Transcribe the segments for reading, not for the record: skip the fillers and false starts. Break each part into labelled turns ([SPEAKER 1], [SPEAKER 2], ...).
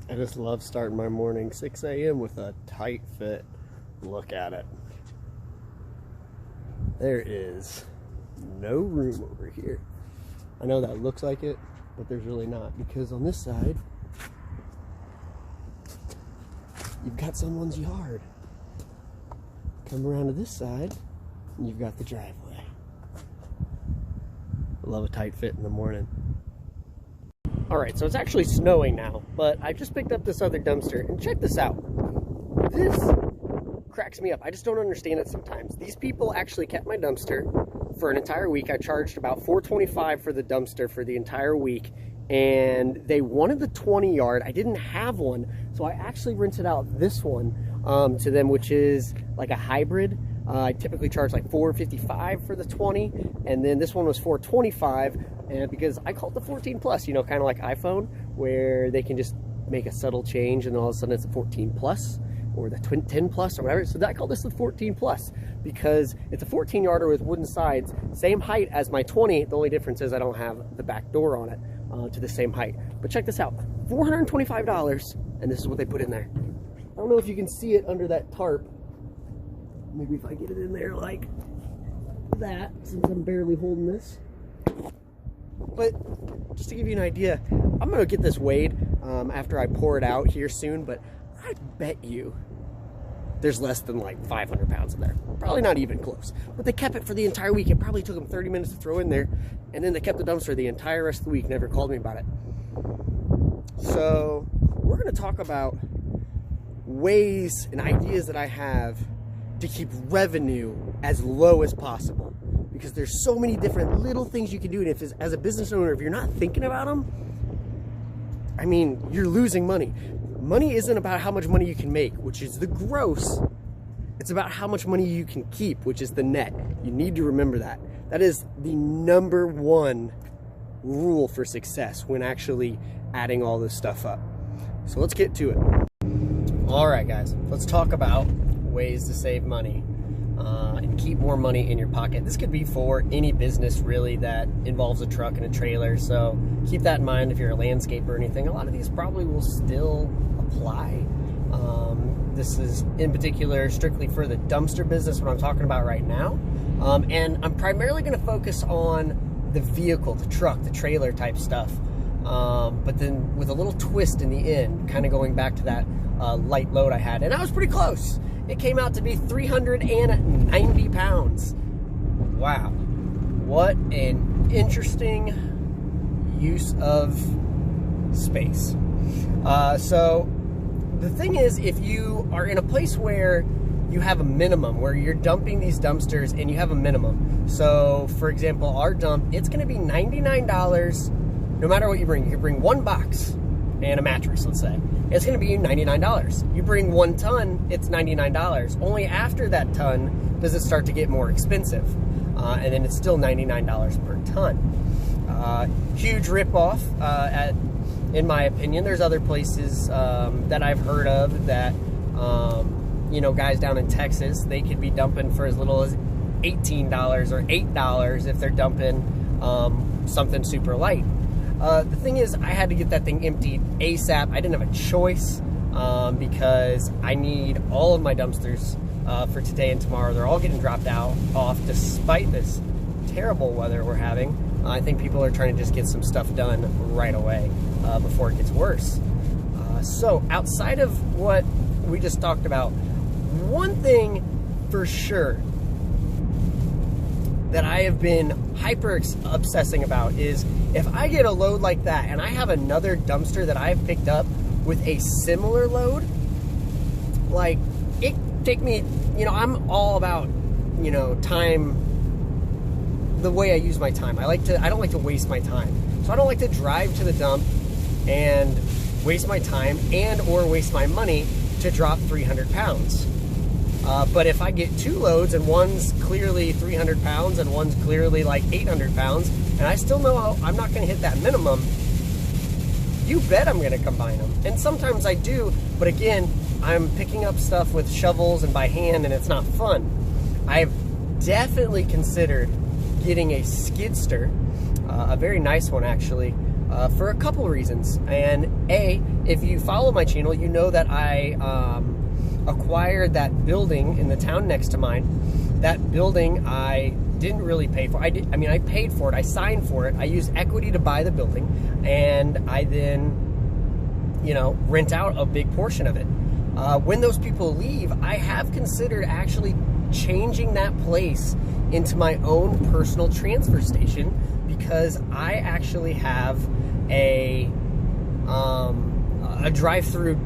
[SPEAKER 1] I just love starting my morning 6 a.m. with a tight fit. Look at it. There is no room over here. I know that looks like it, but there's really not, because on this side, you've got someone's yard. Come around to this side, and you've got the driveway. I love a tight fit in the morning. Alright, so it's actually snowing now, but I just picked up this other dumpster, and check this out. This cracks me up. I just don't understand it sometimes. These people actually kept my dumpster for an entire week. I charged about $4.25 for the dumpster for the entire week, and they wanted the 20 yard. I didn't have one, so I actually rented out this one to them, which is like a hybrid. I typically charge like $4.55 for the 20, and then this one was $4.25, and because I call it the 14 plus, you know, kind of like iPhone, where they can just make a subtle change and all of a sudden it's a 14 plus or the 10 plus or whatever. So I call this the 14 plus because it's a 14 yarder with wooden sides, same height as my 20. The only difference is I don't have the back door on it to the same height. But check this out, $425, and this is what they put in there. I don't know if you can see it under that tarp. Maybe if I get it in there like that, since I'm barely holding this. But just to give you an idea, I'm gonna get this weighed after I pour it out here soon, but I bet you there's less than like 500 pounds in there. Probably not even close. But they kept it for the entire week. It probably took them 30 minutes to throw in there, and then they kept the dumpster the entire rest of the week, never called me about it. So we're gonna talk about ways and ideas that I have to keep revenue as low as possible, because there's so many different little things you can do, and if as a business owner, if you're not thinking about them, I mean, you're losing money. Money isn't about how much money you can make, which is the gross. It's about how much money you can keep, which is the net. You need to remember that. That is the #1 rule for success when actually adding all this stuff up. So let's get to it. All right, guys, let's talk about ways to save money and keep more money in your pocket. This could be for any business really that involves a truck and a trailer, so keep that in mind if you're a landscaper or anything. A lot of these probably will still apply. This is in particular strictly for the dumpster business, what I'm talking about right now, and I'm primarily going to focus on the vehicle, the truck, the trailer type stuff, but then with a little twist in the end, kind of going back to that light load I had, and I was pretty close. It came out to be 390 pounds. Wow. What an interesting use of space. So the thing is, if you are in a place where you have a minimum, where you're dumping these dumpsters and you have a minimum. So for example, our dump, it's gonna be $99 no matter what you bring. You can bring one box and a mattress, let's say. It's gonna be $99. You bring 1 ton, it's $99. Only after that ton does it start to get more expensive. And then it's still $99 per ton. Huge ripoff, in my opinion. There's other places that I've heard of that, you know, guys down in Texas, they could be dumping for as little as $18 or $8 if they're dumping something super light. The thing is, I had to get that thing emptied ASAP. I didn't have a choice because I need all of my dumpsters for today and tomorrow. They're all getting dropped off despite this terrible weather we're having. I think people are trying to just get some stuff done right away before it gets worse. So outside of what we just talked about, one thing for sure that I have been hyper obsessing about is if I get a load like that and I have another dumpster that I've picked up with a similar load, like it take me, you know, I'm all about, you know, time, the way I use my time. I don't like to waste my time. So I don't like to drive to the dump and waste my time and or waste my money to drop 300 pounds. But if I get 2 loads and one's clearly 300 pounds and one's clearly like 800 pounds, and I still know I'm not gonna hit that minimum, you bet I'm gonna combine them. And sometimes I do, but again, I'm picking up stuff with shovels and by hand and it's not fun. I've definitely considered getting a skidster, a very nice one actually, for a couple reasons. And A, if you follow my channel, you know that I acquired that building in the town next to mine. That building I didn't really pay for. I mean, I paid for it. I signed for it. I used equity to buy the building, and I then, you know, rent out a big portion of it. When those people leave, I have considered actually changing that place into my own personal transfer station, because I actually have a drive-through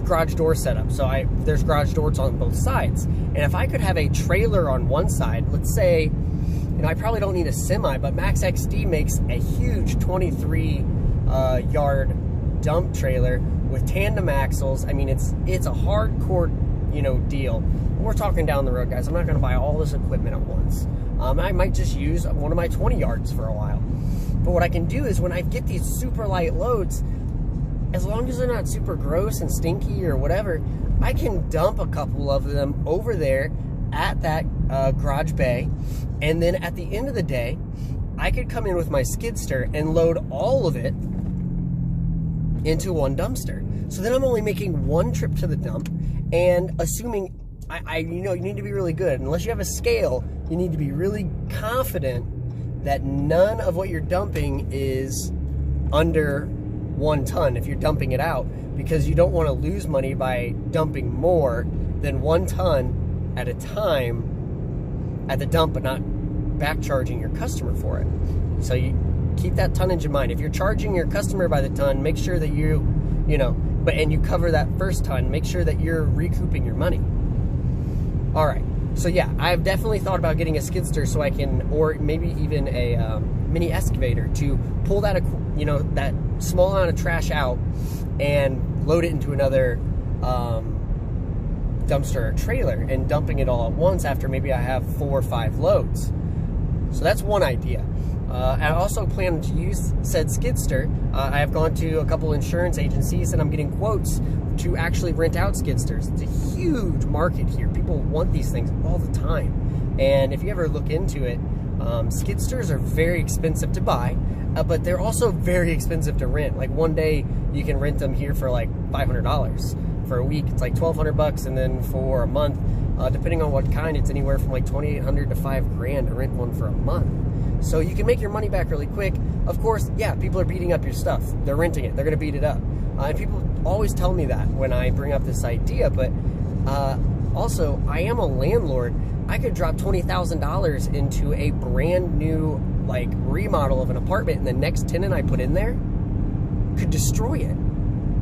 [SPEAKER 1] garage door setup. So there's garage doors on both sides. And if I could have a trailer on one side, let's say, you know, I probably don't need a semi, but Max XD makes a huge 23 yard dump trailer with tandem axles. I mean, it's a hardcore, you know, deal. We're talking down the road, guys. I'm not going to buy all this equipment at once. I might just use one of my 20 yards for a while. But what I can do is when I get these super light loads, as long as they're not super gross and stinky or whatever, I can dump a couple of them over there at that garage bay. And then at the end of the day, I could come in with my skidster and load all of it into one dumpster. So then I'm only making one trip to the dump, and assuming, you know, you need to be really good. Unless you have a scale, you need to be really confident that none of what you're dumping is under 1 ton if you're dumping it out, because you don't want to lose money by dumping more than 1 ton at a time at the dump, but not back charging your customer for it. So you keep that tonnage in mind. If you're charging your customer by the ton, make sure that you know, and you cover that first ton, make sure that you're recouping your money. All right. So yeah, I've definitely thought about getting a skidster so I can, or maybe even a mini excavator to pull that, you know, that small amount of trash out and load it into another dumpster or trailer, and dumping it all at once after maybe I have 4 or 5 loads. So that's one idea. I also plan to use said skidster. I have gone to a couple insurance agencies and I'm getting quotes to actually rent out skidsters. It's a huge market here. People want these things all the time. And if you ever look into it, skidsters are very expensive to buy, but they're also very expensive to rent. Like one day you can rent them here for like $500. For a week, it's like $1,200, and then for a month, depending on what kind, it's anywhere from like $2,800 to $5,000 to rent one for a month. So you can make your money back really quick. Of course, yeah, people are beating up your stuff. They're renting it. They're going to beat it up. And people always tell me that when I bring up this idea. But also, I am a landlord. I could drop $20,000 into a brand new like remodel of an apartment, and the next tenant I put in there could destroy it.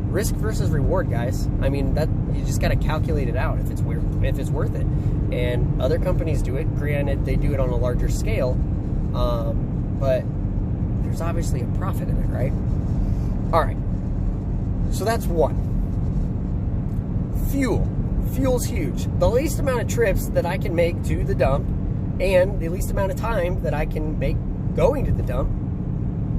[SPEAKER 1] Risk versus reward, guys. I mean, that you just got to calculate it out if it's worth it. And other companies do it. Granted, they do it on a larger scale, but there's obviously a profit in it, right? All right. So that's one. Fuel. Fuel's huge. The least amount of trips that I can make to the dump, and the least amount of time that I can make going to the dump,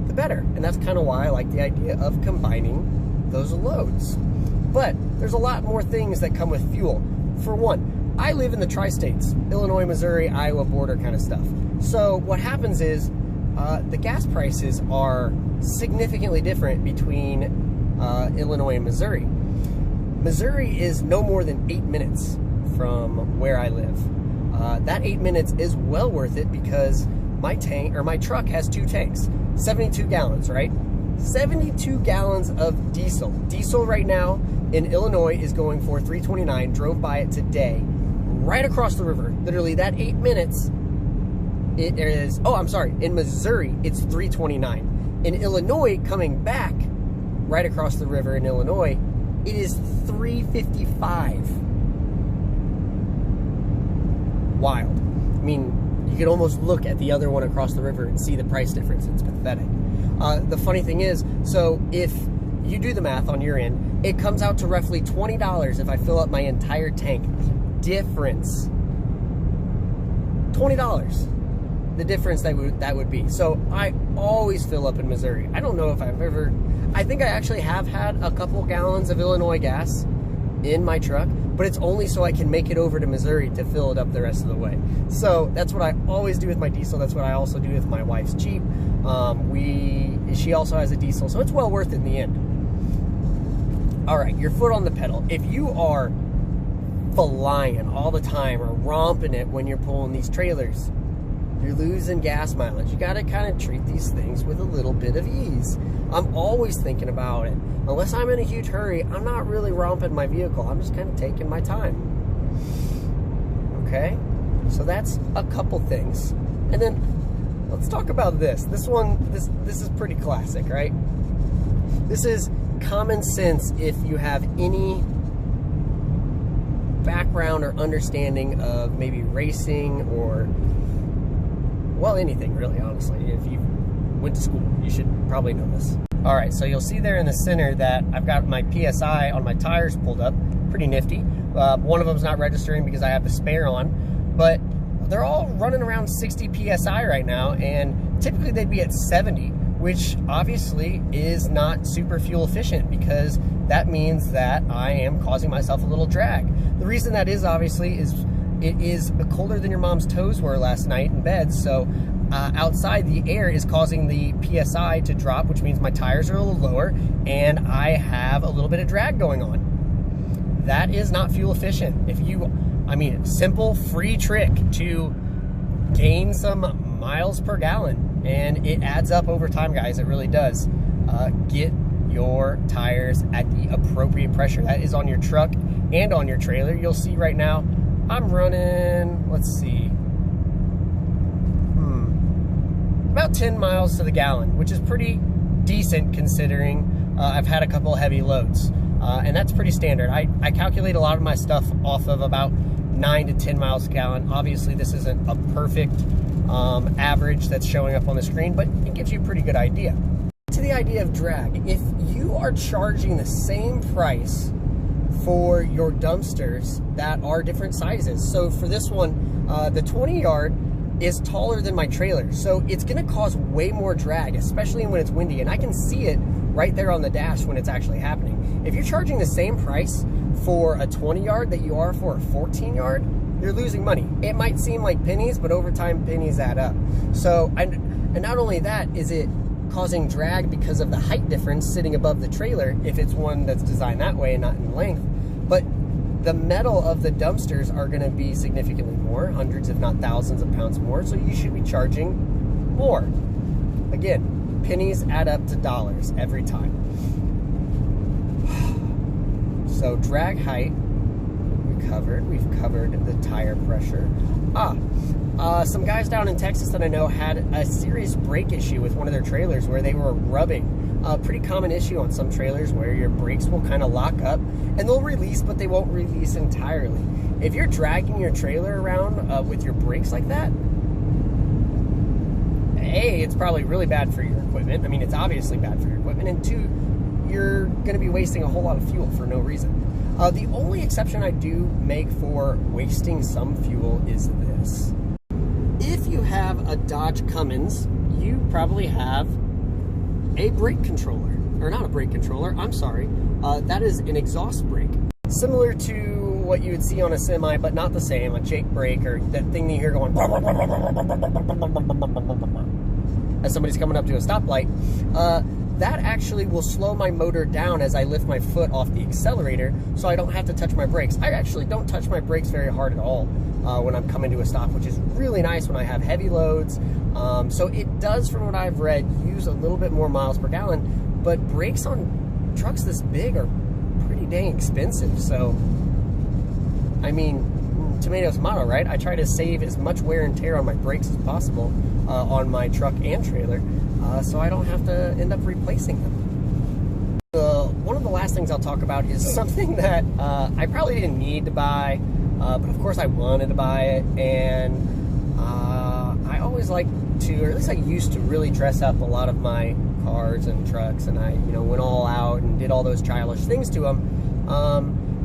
[SPEAKER 1] the better. And that's kind of why I like the idea of combining those loads. But there's a lot more things that come with fuel. For one, I live in the tri-states, Illinois, Missouri, Iowa border kind of stuff. So what happens is the gas prices are significantly different between Illinois and Missouri. Missouri is no more than 8 minutes from where I live. That 8 minutes is well worth it because my truck has 2 tanks, 72 gallons, right? 72 gallons of diesel. Diesel right now in Illinois is going for $3.29. Drove by it today, right across the river. Literally that 8 minutes, it is, oh, I'm sorry, in Missouri, it's $3.29. In Illinois, coming back right across the river in Illinois, it is $3.55. Wild. I mean, you can almost look at the other one across the river and see the price difference. It's pathetic. The funny thing is, so if you do the math on your end, it comes out to roughly $20 if I fill up my entire tank. Difference. $20. The difference that would be. So I always fill up in Missouri. I don't know if I've ever, I think I actually have had a couple gallons of Illinois gas in my truck, but it's only so I can make it over to Missouri to fill it up the rest of the way. So that's what I always do with my diesel. That's what I also do with my wife's Jeep. She also has a diesel, so it's well worth it in the end. All right, your foot on the pedal. If you are flying all the time or romping it when you're pulling these trailers, you're losing gas mileage. You got to kind of treat these things with a little bit of ease. I'm always thinking about it. Unless I'm in a huge hurry, I'm not really romping my vehicle. I'm just kind of taking my time. Okay? So that's a couple things. And then let's talk about this. This is pretty classic, right? This is common sense if you have any background or understanding of maybe racing or, well, anything really, honestly. If you went to school, you should probably know this. All right, so you'll see there in the center that I've got my PSI on my tires pulled up. Pretty nifty. One of them's not registering because I have the spare on, but they're all running around 60 PSI right now, and typically they'd be at 70, which obviously is not super fuel efficient because that means that I am causing myself a little drag. The reason that is obviously is it is colder than your mom's toes were last night in bed, so outside the air is causing the PSI to drop, which means my tires are a little lower and I have a little bit of drag going on. That is not fuel efficient. Simple free trick to gain some miles per gallon, and it adds up over time, guys. It really does. Get your tires at the appropriate pressure. That is on your truck and on your trailer. You'll see right now I'm running, let's see, about 10 miles to the gallon, which is pretty decent considering I've had a couple of heavy loads. And that's pretty standard. I calculate a lot of my stuff off of about 9 to 10 miles a gallon. Obviously, this isn't a perfect average that's showing up on the screen, but it gives you a pretty good idea. To the idea of drag, if you are charging the same price for your dumpsters that are different sizes. So for this one, the 20 yard is taller than my trailer. So it's gonna cause way more drag, especially when it's windy. And I can see it right there on the dash when it's actually happening. If you're charging the same price for a 20 yard that you are for a 14 yard, you're losing money. It might seem like pennies, but over time pennies add up. So, and not only that, is it causing drag because of the height difference sitting above the trailer, if it's one that's designed that way and not in length, but the metal of the dumpsters are gonna be significantly more, hundreds if not thousands of pounds more, so you should be charging more. Again, pennies add up to dollars every time. So drag height, we've covered the tire pressure. Some guys down in Texas that I know had a serious brake issue with one of their trailers where they were rubbing. A pretty common issue on some trailers where your brakes will kind of lock up and they'll release, but they won't release entirely. If you're dragging your trailer around with your brakes like that, A, it's probably really bad for your equipment. I mean, it's obviously bad for your equipment. And two, you're going to be wasting a whole lot of fuel for no reason. The only exception I do make for wasting some fuel is this. If you have a Dodge Cummins, you probably have a brake controller. Or not a brake controller, I'm sorry. That is an exhaust brake. Similar to what you would see on a semi, but not the same, a Jake brake, or that thing that you hear going as somebody's coming up to a stoplight. That actually will slow my motor down as I lift my foot off the accelerator, so I don't have to touch my brakes. I actually don't touch my brakes very hard at all when I'm coming to a stop, which is really nice when I have heavy loads. So it does, from what I've read, use a little bit more miles per gallon, but brakes on trucks this big are pretty dang expensive. So, I mean, tomato, tomato, right? I try to save as much wear and tear on my brakes as possible on my truck and trailer, so I don't have to end up replacing them. One of the last things I'll talk about is something that I probably didn't need to buy, but of course I wanted to buy it, and I always like to, or at least I used to really dress up a lot of my cars and trucks, and I, went all out and did all those childish things to them,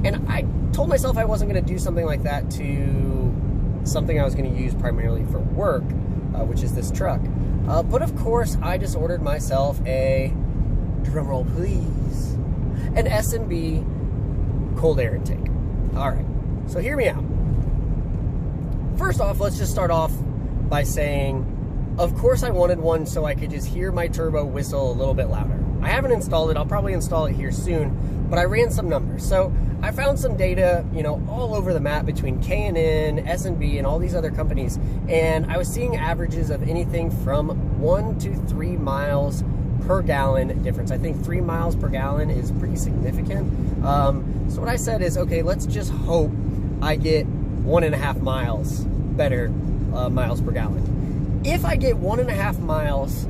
[SPEAKER 1] and I told myself I wasn't going to do something like that to something I was going to use primarily for work, which is this truck. But of course, I just ordered myself a, drumroll please, an S&B cold air intake. All right, so hear me out. First off, let's just start off by saying Of course I wanted one so I could just hear my turbo whistle a little bit louder. I haven't installed it. I'll probably install it here soon, but I ran some numbers. So I found some data, you know, all over the map between K&N, S&B, and all these other companies, and I was seeing averages of anything from 1 to 3 miles per gallon difference. I think 3 miles per gallon is pretty significant. So what I said is, okay, let's just hope I get 1.5 miles better miles per gallon. If I get 1.5 miles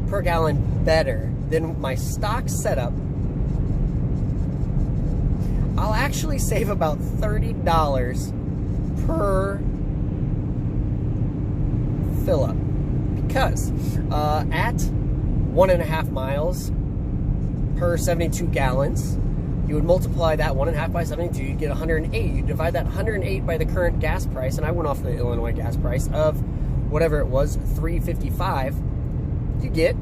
[SPEAKER 1] per gallon better than my stock setup, I'll actually save about $30 per fill up, because at 1.5 miles per 72 gallons, you would multiply that 1.5 by 72, you get 108. You divide that 108 by the current gas price, and I went off the Illinois gas price of whatever it was, $3.55, you get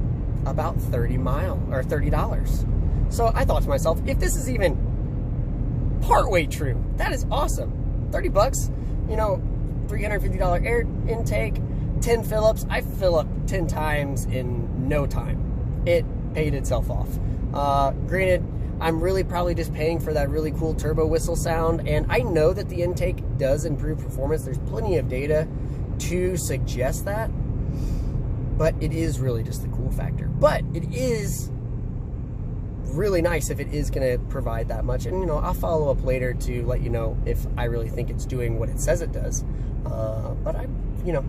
[SPEAKER 1] about $30. So I thought to myself, if this is even partway true, that is awesome. 30 bucks, you know, $350 air intake, 10 fill-ups. I fill up 10 times in no time. It paid itself off. Granted, I'm really probably just paying for that really cool turbo whistle sound, and I know that the intake does improve performance. There's plenty of data to suggest that, but it is really just the cool factor. But it is really nice if it is going to provide that much, and you know, I'll follow up later to let you know if I really think it's doing what it says it does. But I, you know,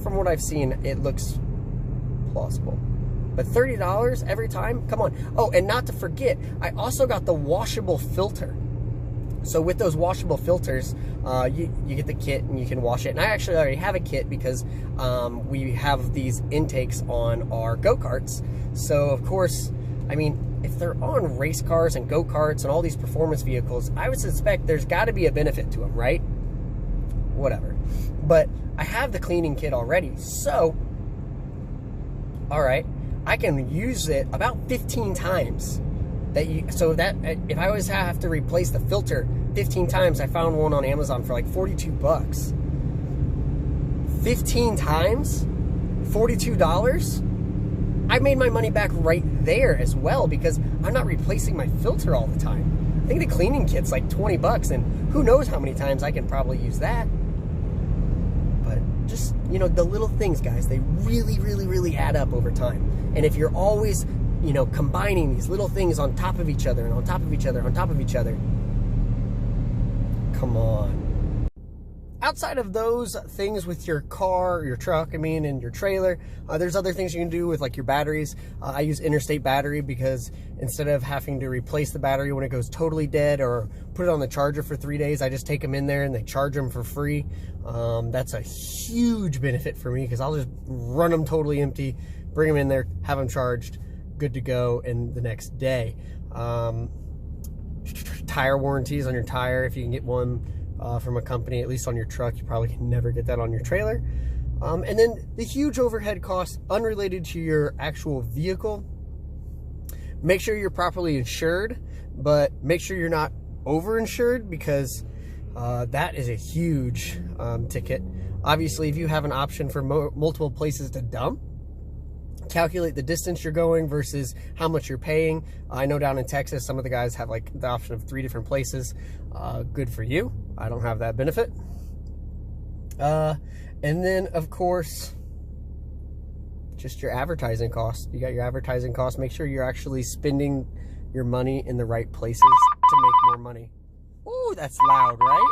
[SPEAKER 1] from what I've seen, it looks plausible. But $30 every time? Come on. Oh, and not to forget, I also got the washable filter. So with those washable filters, you get the kit and you can wash it. And I actually already have a kit because we have these intakes on our go-karts. So of course, I mean, if they're on race cars and go-karts and all these performance vehicles, I would suspect there's got to be a benefit to them, right? Whatever. But I have the cleaning kit already, so all right, I can use it about 15 times. So that if I always have to replace the filter 15 times, I found one on Amazon for like 42 bucks. 15 times, $42. I made my money back right there as well, because I'm not replacing my filter all the time. I think the cleaning kit's like 20 bucks, and who knows how many times I can probably use that. But just, you know, the little things, guys, they really, really, really add up over time. And if you're always, you know, combining these little things on top of each other and on top of each other, on top of each other, come on. Outside of those things with your car, your truck, I mean, and your trailer, there's other things you can do with like your batteries. I use Interstate Battery because instead of having to replace the battery when it goes totally dead or put it on the charger for 3 days, I just take them in there and they charge them for free. That's a huge benefit for me because I'll just run them totally empty, bring them in there, have them charged, good to go, and the next day. Tire warranties on your tire, if you can get one from a company, at least on your truck. You probably can never get that on your trailer. And then the huge overhead costs unrelated to your actual vehicle. Make sure you're properly insured, but make sure you're not overinsured, because that is a huge ticket. Obviously, if you have an option for multiple places to dump, calculate the distance you're going versus how much you're paying. I know down in Texas, some of the guys have like the option of 3 different places. Good for you. I don't have that benefit. And then, of course, just your advertising costs. You got your advertising costs. Make sure you're actually spending your money in the right places to make more money. Ooh, that's loud, right?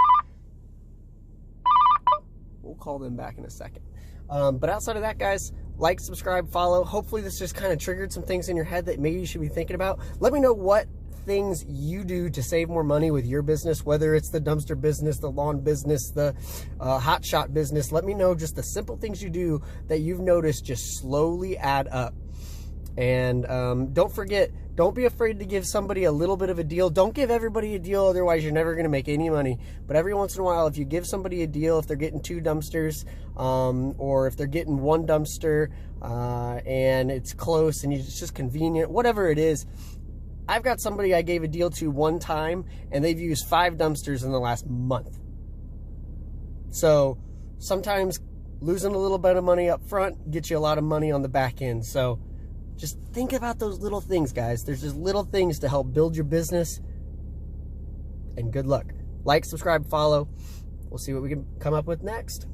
[SPEAKER 1] We'll call them back in a second. But outside of that, guys, like, subscribe, follow. Hopefully this just kind of triggered some things in your head that maybe you should be thinking about. Let me know what things you do to save more money with your business, whether it's the dumpster business, the lawn business, the hot shot business. Let me know just the simple things you do that you've noticed just slowly add up. And don't forget, don't be afraid to give somebody a little bit of a deal. Don't give everybody a deal, otherwise you're never going to make any money. But every once in a while, if you give somebody a deal, if they're getting 2 dumpsters, or if they're getting 1 dumpster and it's close and it's just convenient, whatever it is. I've got somebody I gave a deal to one time, and they've used 5 dumpsters in the last month. So sometimes losing a little bit of money up front gets you a lot of money on the back end. So just think about those little things, guys. There's just little things to help build your business. And good luck. Like, subscribe, follow. We'll see what we can come up with next.